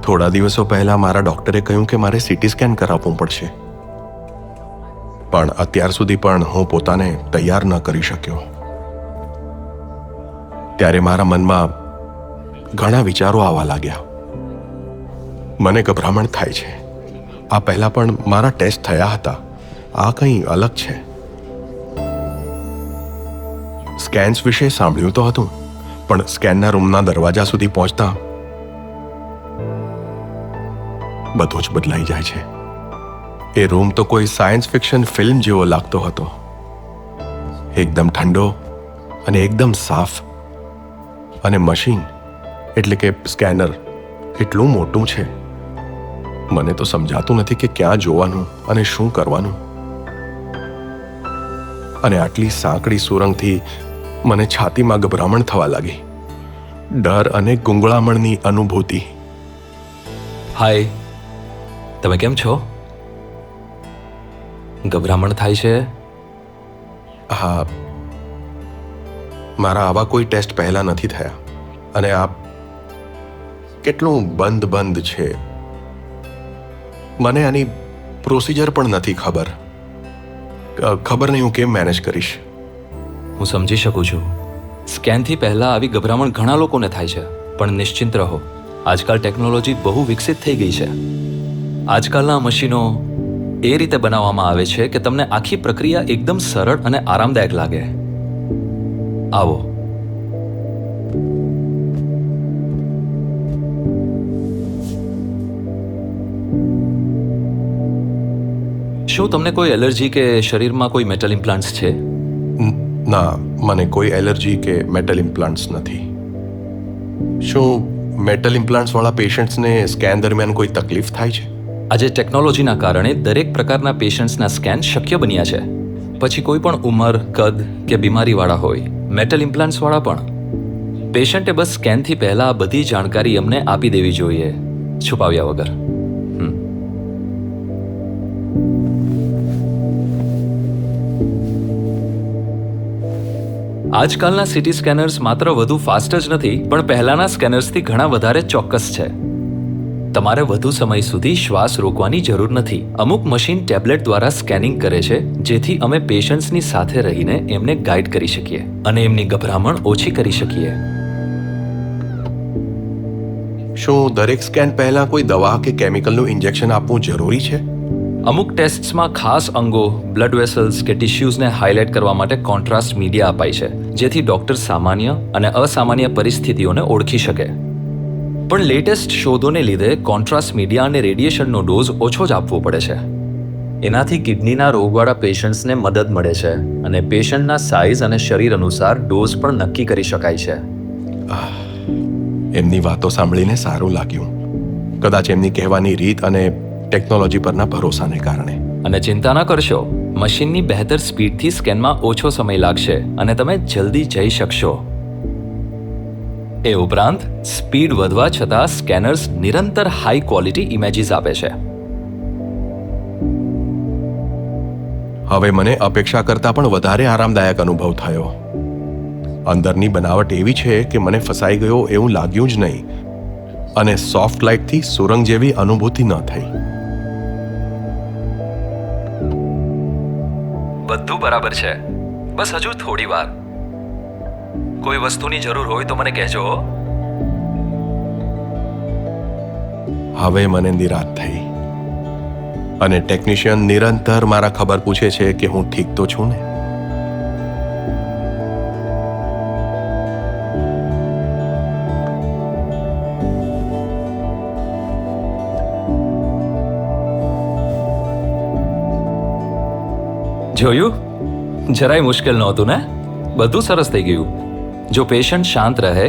થોડા દિવસો પહેલા મારા ડોક્ટરે કહ્યું કે મારે સીટી સ્કેન કરાવવું પડશે, પણ અત્યાર સુધી પણ હું પોતાને તૈયાર ન કરી શક્યો. ત્યારે મારા મનમાં ઘણા વિચારો આવવા લાગ્યા. મને ગભરામણ થાય છે. આ પહેલા પણ મારા ટેસ્ટ થયા હતા. આ કંઈ અલગ છે. સ્કેન્સ વિશે સાંભળ્યું તો હતું, પણ સ્કેનના રૂમના દરવાજા સુધી પહોંચતા બધું જ બદલાઈ જાય છે. એ રૂમ તો કોઈ સાયન્સ ફિક્શન ફિલ્મ જેવો લાગતો હતો. એકદમ ઠંડો અને એકદમ સાફ. અને મશીન એટલે કે સ્કેનર એટલું મોટું છે, મને તો સમજાતું નથી કે ક્યાં જોવાનું અને શું કરવાનું. અને આટલી સાંકડી સુરંગથી મને છાતીમાં ગભરામણ થવા લાગી. ડર અને ગુંગળામણની અનુભૂતિ. હાય, તમે કેમ છો? ગભરામણ થાય છે? હા, મારા આવા કોઈ ટેસ્ટ પહેલા નથી થયા. અને આ કેટલું બંધ બંધ છે. મને આની પ્રોસિજર પણ નથી ખબર. ખબર નહીં હું કેમ મેનેજ કરીશ. હું સમજી શકું છું. સ્કેનથી પહેલા આવી ગભરામણ ઘણા લોકોને થાય છે, પણ નિશ્ચિંત રહો. આજકાલ ટેકનોલોજી બહુ વિકસિત થઈ ગઈ છે. આજકાલના મશીનો એ રીતે બનાવવામાં આવે છે કે તમને આખી પ્રક્રિયા એકદમ સરળ અને આરામદાયક લાગે. આવો. શું તમને કોઈ એલર્જી કે શરીરમાં કોઈ મેટલ ઇમ્પ્લાન્ટ્સ છે? ના, મને કોઈ એલર્જી કે મેટલ ઇમ્પ્લાન્ટ્સ નથી. શું મેટલ ઇમ્પ્લાન્ટ્સ વાળા પેશન્ટ્સને સ્કેન દરમિયાન કોઈ તકલીફ થાય છે? આજે ટેકનોલોજીના કારણે દરેક પ્રકારના પેશન્ટ્સના સ્કેન શક્ય બન્યા છે. પછી કોઈ પણ ઉંમર, કદ કે બીમારીવાળા હોય, મેટલ ઇમ્પ્લાન્ટ્સવાળા પણ. પેશન્ટે બસ સ્કેનથી પહેલા આ બધી જાણકારી અમને આપી દેવી જોઈએ, છુપાવ્યા વગર. આજકાલના સિટી સ્કેનર્સ માત્ર વધુ ફાસ્ટ જ નથી, પણ પહેલાના સ્કેનર્સથી ઘણા વધારે ચોક્કસ છે. તમારે વધુ સમય સુધી શ્વાસ રોકવાની જરૂર નથી. અમુક મશીન ટેબ્લેટ દ્વારા સ્કેનિંગ કરે છે, જેથી અમે પેશન્ટ્સની સાથે રહીને એમને ગાઈડ કરી શકીએ અને એમની ગભરામણ ઓછી કરી શકીએ. શું દરેક સ્કેન પહેલા કોઈ દવા કે કેમિકલનું ઇન્જેક્શન આપવું જરૂરી છે? અમુક ટેસ્ટ્સમાં ખાસ અંગો, બ્લડ વેસલ્સ કે ટિશ્યુઝને હાઇલાઇટ કરવા માટે કોન્ટ્રાસ્ટ મીડિયા અપાય છે, જેથી ડોક્ટર સામાન્ય અને અસામાન્ય પરિસ્થિતિઓને ઓળખી શકે. પણ લેટેસ્ટ શોધોને લીધે કોન્ટ્રાસ્ટ મીડિયા અને રેડિયેશનનો ડોઝ ઓછો જ આપવો પડે છે. એનાથી કિડનીના રોગવાળા પેશન્ટ્સને મદદ મળે છે અને પેશન્ટના સાઇઝ અને શરીર અનુસાર ડોઝ પણ નક્કી કરી શકાય છે. એમની વાતો સાંભળીને સારું લાગ્યું. કદાચ એમની કહેવાની રીત અને ટેકનોલોજી પરના ભરોસાને કારણે. અને ચિંતા ન કરશો, મશીનની બહેતર સ્પીડથી સ્કેનમાં ઓછો સમય લાગશે અને તમે જલ્દી જઈ શકશો. એ ઉપરાંત સ્પીડ વધવા છતાં સ્કેનર્સ નિરંતર હાઈ ક્વોલિટી ઇમેજીસ આપે છે. હવે મને અપેક્ષા કરતાં પણ વધારે આરામદાયક અનુભવ થયો. અંદરની બનાવટ એવી છે કે મને ફસાઈ ગયો એવું લાગ્યું જ નહીં, અને સોફ્ટ લાઇટથી સુરંગ જેવી અનુભૂતિ ન થઈ. બધું બરાબર છે, બસ હજુ થોડી વાર. કોઈ વસ્તુની જરૂર હોય તો મને કહેજો. હવે મને નિરાશ થઈ, અને ટેકનિશિયન નિરંતર મારા ખબર પૂછે છે કે હું ઠીક તો છું ને. જોયું? જરાય મુશ્કેલ નહોતું ને? બધું સરસ થઈ ગયું. જો પેશન્ટ શાંત રહે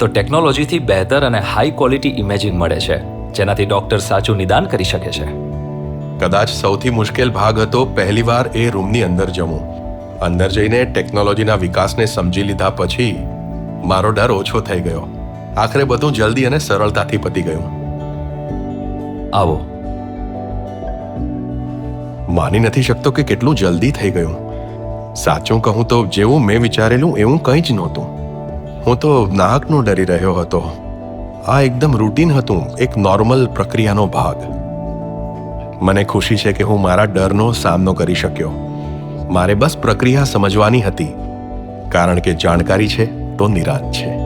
તો ટેકનોલોજીથી બહેતર અને હાઈ ક્વોલિટી ઇમેજિંગ મળે છે, જેનાથી ડોક્ટર સાચું નિદાન કરી શકે છે. કદાચ સૌથી મુશ્કેલ ભાગ હતો પહેલીવાર એ રૂમની અંદર જવું. અંદર જઈને ટેકનોલોજીના વિકાસને સમજી લીધા પછી મારો ડર ઓછો થઈ ગયો. આખરે બધું જલ્દી અને સરળતાથી પતી ગયું. આવો. માની નથી શકતો કે કેટલું જલ્દી થઈ ગયું. સાચું કહું તો જેવું મેં વિચારેલું એવું કંઈ જ નહોતું. હું તો નાહકનો ડરી રહ્યો હતો. આ એકદમ રૂટીન હતું, એક નોર્મલ પ્રક્રિયાનો ભાગ. મને ખુશી છે કે હું મારા ડરનો સામનો કરી શક્યો. મારે બસ પ્રક્રિયા સમજવાની હતી, કારણ કે જાણકારી છે તો નિરાંત છે.